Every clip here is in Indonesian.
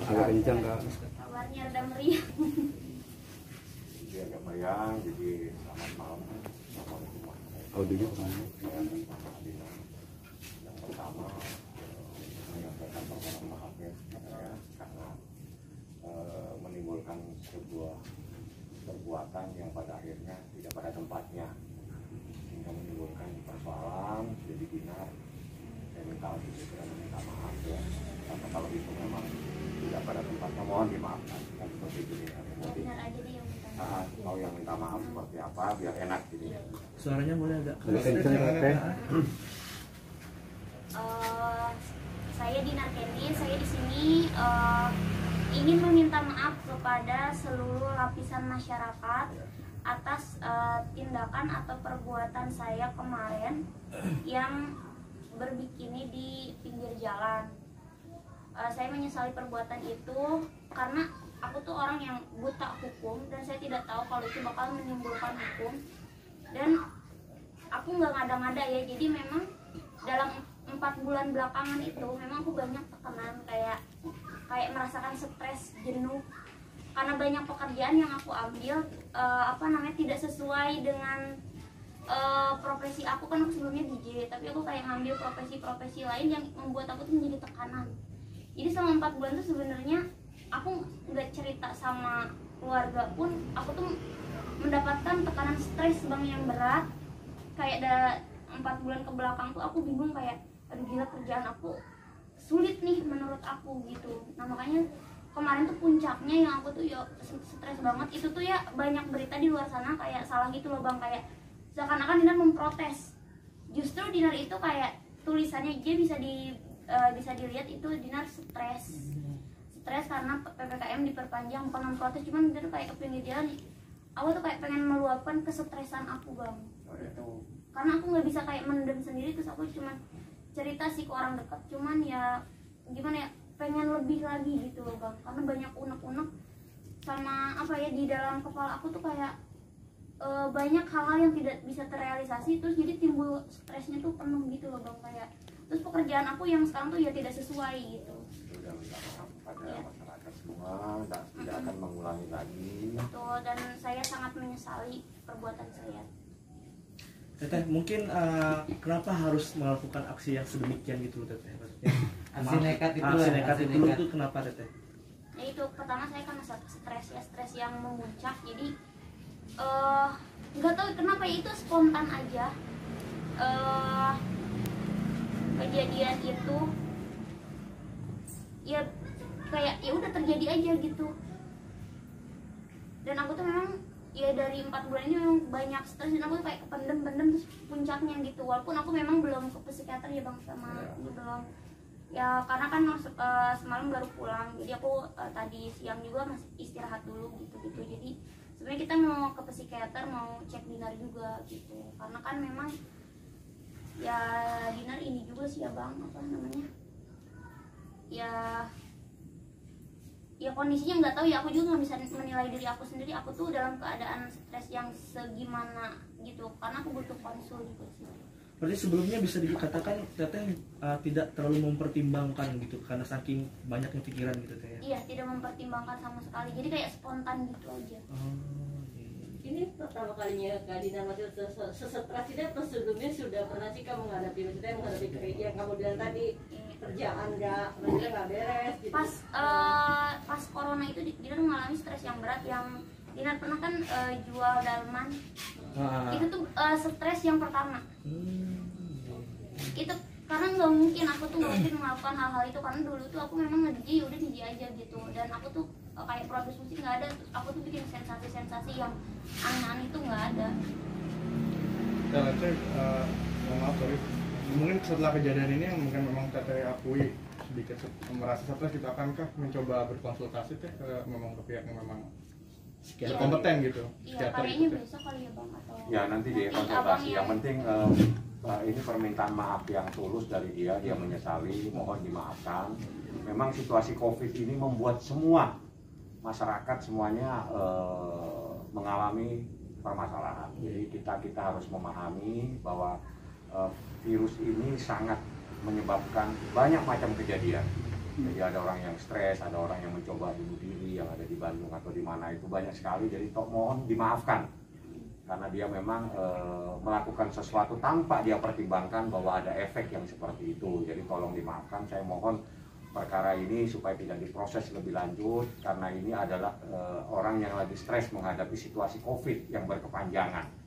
agak kencang Kak. Kabarnya rada meriang. Jadi agak meriang, jadi selamat malam. Audionya kemana? Yang pertama menyampaikan permohonan maaf ya karena menimbulkan sebuah perbuatan yang pada akhirnya tidak pada tempatnya sehingga menimbulkan persoalan. Jadi Dinar saya minta untuk segera meminta maaf ya, karena kalau itu memang tidak pada tempatnya mohon dimaafkan kan seperti itu ya. Benar aja deh yang minta maaf. Mau yang minta maaf seperti apa biar enak gitu ya. Suaranya boleh agak kencang Teh. Saya Dinar Kenny, saya di sini ingin meminta maaf kepada seluruh lapisan masyarakat atas tindakan atau perbuatan saya kemarin yang berbikini di pinggir jalan. Saya menyesali perbuatan itu karena aku tuh orang yang buta hukum dan saya tidak tahu kalau itu bakal menimbulkan hukum, dan aku nggak ngada-ngada ya. Jadi memang dalam 4 bulan belakangan itu memang aku banyak tekanan, kayak merasakan stres, jenuh karena banyak pekerjaan yang aku ambil tidak sesuai dengan profesi aku. Kan aku sebelumnya DJ, tapi aku kayak ngambil profesi-profesi lain yang membuat aku tuh menjadi tekanan. Jadi selama 4 bulan tuh sebenarnya aku nggak cerita sama keluarga pun, aku tuh mendapatkan tekanan stres bang yang berat. Kayak ada 4 bulan ke belakang tuh aku bingung, kayak aduh gila kerjaan aku sulit nih menurut aku gitu. Nah makanya kemarin tuh puncaknya yang aku tuh ya stres banget itu tuh ya, banyak berita di luar sana kayak salah gitu loh bang, kayak seakan-akan Dinar memprotes. Justru Dinar itu kayak tulisannya aja bisa dilihat itu Dinar stres karena PPKM diperpanjang, bukan memprotes, cuman Dinar kayak kepingin jalan. Aku tuh kayak pengen meluapkan kesetresan aku bang gitu, karena aku nggak bisa kayak mendem sendiri, terus aku cuman cerita sih ke orang dekat, cuman ya gimana ya, pengen lebih lagi gitu loh bang, karena banyak unek-unek sama apa ya di dalam kepala aku tuh kayak banyak hal-hal yang tidak bisa terrealisasi, terus jadi timbul stresnya tuh penuh gitu loh bang, kayak terus pekerjaan aku yang sekarang tuh ya tidak sesuai gitu. Sudah minta maaf pada masyarakat semua dan tidak akan mengulangi lagi. Betul, dan saya sangat menyesali perbuatan saya. Teteh, mungkin kenapa harus melakukan aksi yang sedemikian gitu Teteh? Maksudnya Aksi nekat itu aksi lah, nekat aksi itu nekat. tuh kenapa Teteh? Ya itu pertama saya karena stres yang memuncak, jadi nggak tahu kenapa ya, itu spontan aja. Kejadian itu ya kayak ya udah terjadi aja gitu, dan aku tuh memang ya dari 4 bulan ini memang banyak stres, dan aku tuh kayak kependem terus puncaknya gitu. Walaupun aku memang belum ke psikiater ya bang, sama ini belum ya, karena kan semalam baru pulang, jadi aku tadi siang juga masih istirahat dulu gitu. Jadi sebenarnya kita mau ke psikiater, mau cek Dinar juga gitu, karena kan memang ya Dinar ini juga sih ya bang, apa namanya ya kondisinya nggak tahu ya, aku juga nggak bisa menilai diri aku sendiri. Aku tuh dalam keadaan stres yang segimana gitu, karena aku butuh konsul gitu sih. Berarti sebelumnya bisa dikatakan Teteh tidak terlalu mempertimbangkan gitu karena saking banyaknya pikiran gitu Teteh ya? Iya, tidak mempertimbangkan sama sekali, jadi kayak spontan gitu aja. Ini pertama kalinya Kak Dina masih sesetres ini, atau sebelumnya sudah pernah sih kamu menghadapi yang kamu bilang tadi, kerjaan nggak beres gitu? Pas corona itu Dinar mengalami stres yang berat, yang Dinar pernah kan jual dalman. Itu tuh stres yang pertama. Itu karena nggak mungkin, aku tuh nggak mungkin melakukan hal-hal itu, karena dulu tuh aku memang nge-DJ ya udah DJ aja gitu, dan aku tuh kayak produksi musik nggak ada, terus aku tuh bikin sensasi-sensasi yang aneh-aneh itu nggak ada. Dan Teteh, maaf sorry, mungkin setelah kejadian ini yang mungkin memang Teteh akui sedikit merasa stres, kita akankah mencoba berkonsultasi Teh ke pihak yang memang kompeten gitu? Iya, kayaknya besok kali ya bang, atau Ya nanti dia konsultasi. Yang penting ini permintaan maaf yang tulus dari dia menyesali, mohon dimaafkan. Memang situasi COVID ini membuat semua masyarakat semuanya mengalami permasalahan. Jadi kita harus memahami bahwa virus ini sangat menyebabkan banyak macam kejadian. Jadi ada orang yang stres, ada orang yang mencoba bunuh diri yang ada di Bandung atau di mana itu banyak sekali. Jadi mohon dimaafkan karena dia memang melakukan sesuatu tanpa dia pertimbangkan bahwa ada efek yang seperti itu. Jadi tolong dimaafkan. Saya mohon perkara ini supaya tidak diproses lebih lanjut karena ini adalah orang yang lagi stres menghadapi situasi COVID yang berkepanjangan.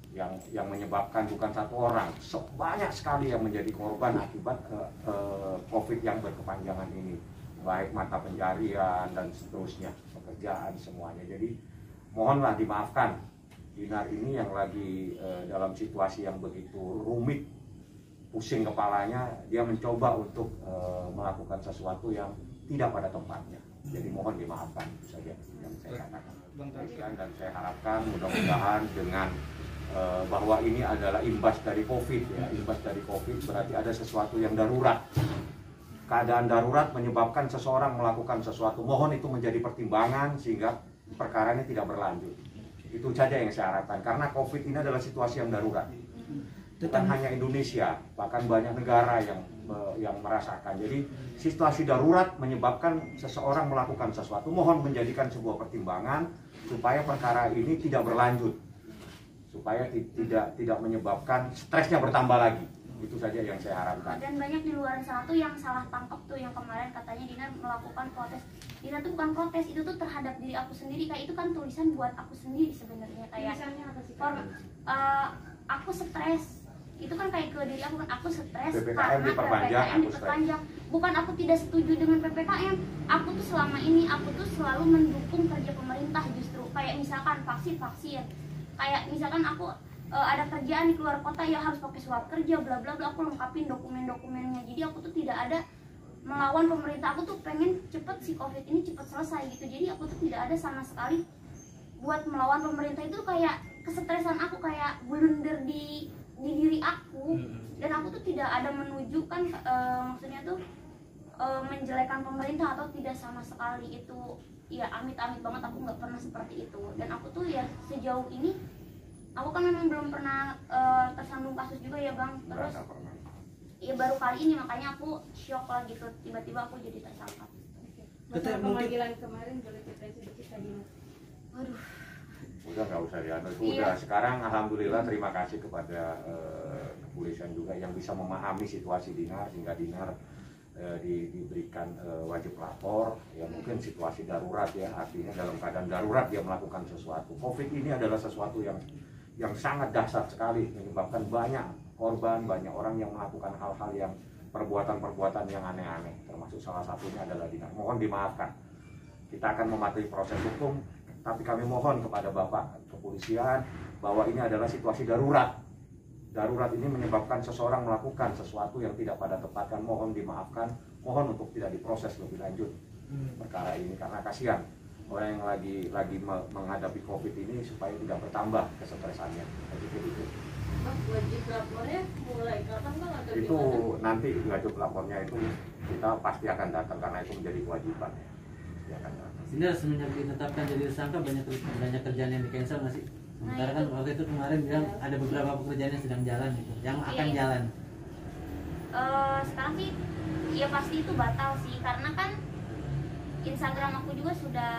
Yang menyebabkan bukan satu orang, banyak sekali yang menjadi korban akibat COVID yang berkepanjangan ini, baik mata pencarian dan seterusnya, pekerjaan semuanya. Jadi mohonlah dimaafkan Dinar ini yang lagi dalam situasi yang begitu rumit, pusing kepalanya, dia mencoba untuk melakukan sesuatu yang tidak pada tempatnya. Jadi mohon dimaafkan, itu saja yang saya katakan. Dan saya harapkan mudah-mudahan dengan bahwa ini adalah imbas dari COVID ya, imbas dari COVID berarti ada sesuatu yang darurat. Keadaan darurat menyebabkan seseorang melakukan sesuatu. Mohon itu menjadi pertimbangan sehingga perkara ini tidak berlanjut. Itu saja yang saya harapkan karena COVID ini adalah situasi yang darurat. Bukan hanya Indonesia, bahkan banyak negara yang merasakan. Jadi situasi darurat menyebabkan seseorang melakukan sesuatu. Mohon menjadikan sebuah pertimbangan supaya perkara ini tidak berlanjut, supaya tidak menyebabkan stresnya bertambah lagi. Itu saja yang saya harapkan. Dan banyak di luar sana tuh yang salah tangkap tuh, yang kemarin katanya Dinar melakukan protes. Dinar tuh bukan protes, itu tuh terhadap diri aku sendiri. Kayak itu kan tulisan buat aku sendiri sebenarnya. Kayak aku stres. Itu kan kayak ke diri aku stres PPKM diperpanjang. Bukan aku tidak setuju dengan PPKM. Aku tuh selama ini aku tuh selalu mendukung kerja pemerintah justru. Kayak misalkan vaksin. Kayak misalkan aku ada kerjaan di keluar kota ya harus pakai surat kerja bla bla bla, aku lengkapin dokumennya. Jadi aku tuh tidak ada melawan pemerintah, aku tuh pengen cepet si COVID ini cepet selesai gitu. Jadi aku tuh tidak ada sama sekali buat melawan pemerintah. Itu kayak kesetresan aku, kayak blunder di diri aku. Dan aku tuh tidak ada menunjukkan maksudnya tuh menjelekan pemerintah atau tidak sama sekali. Itu ya amit-amit banget, aku nggak pernah seperti itu. Dan aku tuh ya sejauh ini aku kan memang belum pernah tersandung kasus juga ya Bang. Terus ya baru kali ini makanya aku shock lah gitu, tiba-tiba aku jadi tersangka. Masalah pemanggilan kemarin boleh kita cerita Dinar? Waduh, Udah nggak usah ya, itu udah. Sekarang alhamdulillah terima kasih kepada kepolisian juga yang bisa memahami situasi Dinar sehingga Dinar diberikan wajib lapor. Ya mungkin situasi darurat ya, artinya dalam keadaan darurat dia melakukan sesuatu. COVID ini adalah sesuatu yang sangat dahsyat sekali, menyebabkan banyak korban, banyak orang yang melakukan hal-hal yang perbuatan-perbuatan yang aneh-aneh, termasuk salah satunya adalah Dinar. Mohon dimaafkan. Kita akan mematuhi proses hukum, tapi kami mohon kepada Bapak kepolisian bahwa ini adalah situasi darurat. Darurat ini menyebabkan seseorang melakukan sesuatu yang tidak pada tempatnya. Mohon dimaafkan, mohon untuk tidak diproses lebih lanjut perkara ini karena kasihan orang yang lagi menghadapi COVID ini supaya tidak bertambah kesetresannya. Itu. Wajib lapornya mulai kapan Bang? Atau Itu gimana? nanti wajib lapornya itu kita pasti akan datang karena itu menjadi kewajiban ya. Dia akan datang. Sehingga semenjak ditetapkan jadi tersangka banyak kerjaan yang di cancel nggak sih? Sementara kan waktu itu kemarin bilang ada beberapa pekerjaan yang sedang jalan gitu, yang akan jalan. Sekarang sih ya pasti itu batal sih, karena kan Instagram aku juga sudah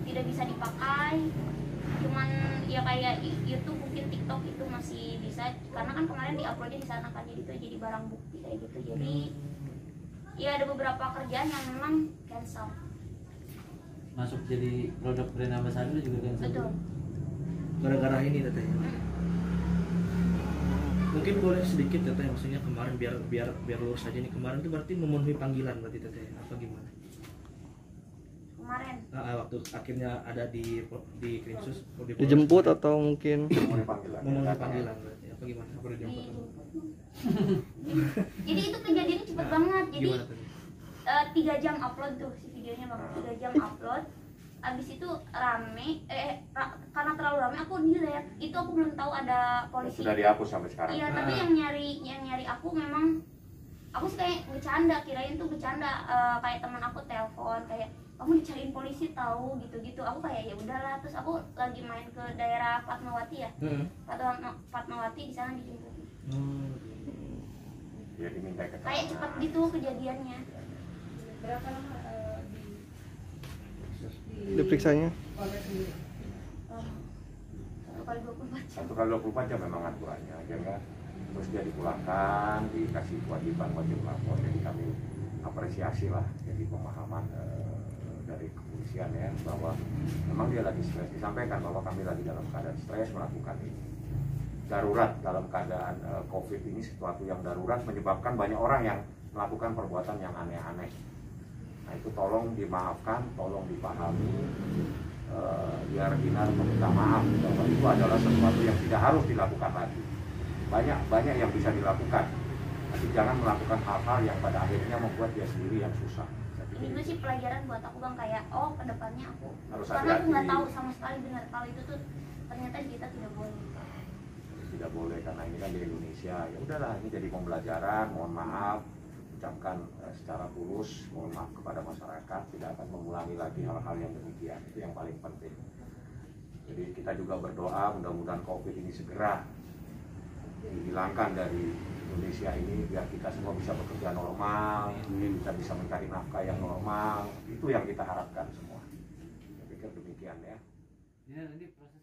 tidak bisa dipakai. Cuman ya kayak YouTube, mungkin TikTok itu masih bisa, karena kan kemarin diuploadnya di sana kan, jadi itu jadi barang bukti kayak gitu. Jadi ya ada beberapa kerjaan yang memang cancel. Masuk jadi produk brand ambassador juga cancel. Betul. Gara-gara ini Teteh. Mungkin boleh sedikit Teteh, maksudnya kemarin biar lurus aja nih, kemarin itu berarti memenuhi panggilan berarti Teteh apa gimana? Kemarin Waktu akhirnya ada di Krimsus dijemput atau mungkin Memenuhi panggilan. memenuhi panggilan berarti apa gimana? Apa dijemput? jadi itu kejadiannya cepet banget. Jadi Gimana tadi? 3 jam upload tuh si videonya Bang, 3 jam upload. Abis itu rame, karena terlalu rame aku delete. Itu aku belum tahu ada polisi. Sudah dihapus sampai sekarang. Iya, tapi yang nyari aku memang, aku sih kayak bercanda, kirain tuh bercanda. Kayak teman aku telepon kayak, kamu dicariin polisi tahu gitu-gitu. Aku kayak ya udahlah. Terus aku lagi main ke daerah Fatmawati ya. Fatmawati di sana dijemput. Dia diminta keterangan. Kayak cepet gitu kejadiannya. Berapa lama Diperiksanya? oleh sendiri? 1 kali 24 jam. 1 kali 24 jam memang aturannya, ya kan? Terus dia dipulangkan, dikasih kewajiban wajib lapor. Jadi kami apresiasi lah, jadi pemahaman dari kepolisian ya, bahwa memang dia lagi stres. Disampaikan bahwa kami lagi dalam keadaan stres melakukan ini. Darurat dalam keadaan COVID ini sesuatu yang darurat menyebabkan banyak orang yang melakukan perbuatan yang aneh-aneh. Nah itu tolong dimaafkan, tolong dipahami, biar Dinar meminta maaf bahwa itu adalah sesuatu yang tidak harus dilakukan lagi. Banyak yang bisa dilakukan, tapi jangan melakukan hal-hal yang pada akhirnya membuat dia sendiri yang susah. Ini tuh sih pelajaran buat aku bang, kayak oh kedepannya aku Harus karena aku nggak hati-hati. tahu sama sekali benar kalau itu tuh ternyata kita tidak boleh. Tidak boleh karena ini kan di Indonesia. Ya udahlah, ini jadi pembelajaran. Mohon maaf, ucapkan secara tulus mohon maaf kepada masyarakat, tidak akan mengulangi lagi hal-hal yang demikian. Itu yang paling penting. Jadi kita juga berdoa mudah-mudahan COVID ini segera dihilangkan dari Indonesia ini, biar kita semua bisa bekerja normal, kita bisa mencari nafkah yang normal. Itu yang kita harapkan semua. Saya pikir demikian ya. Ya, nanti proses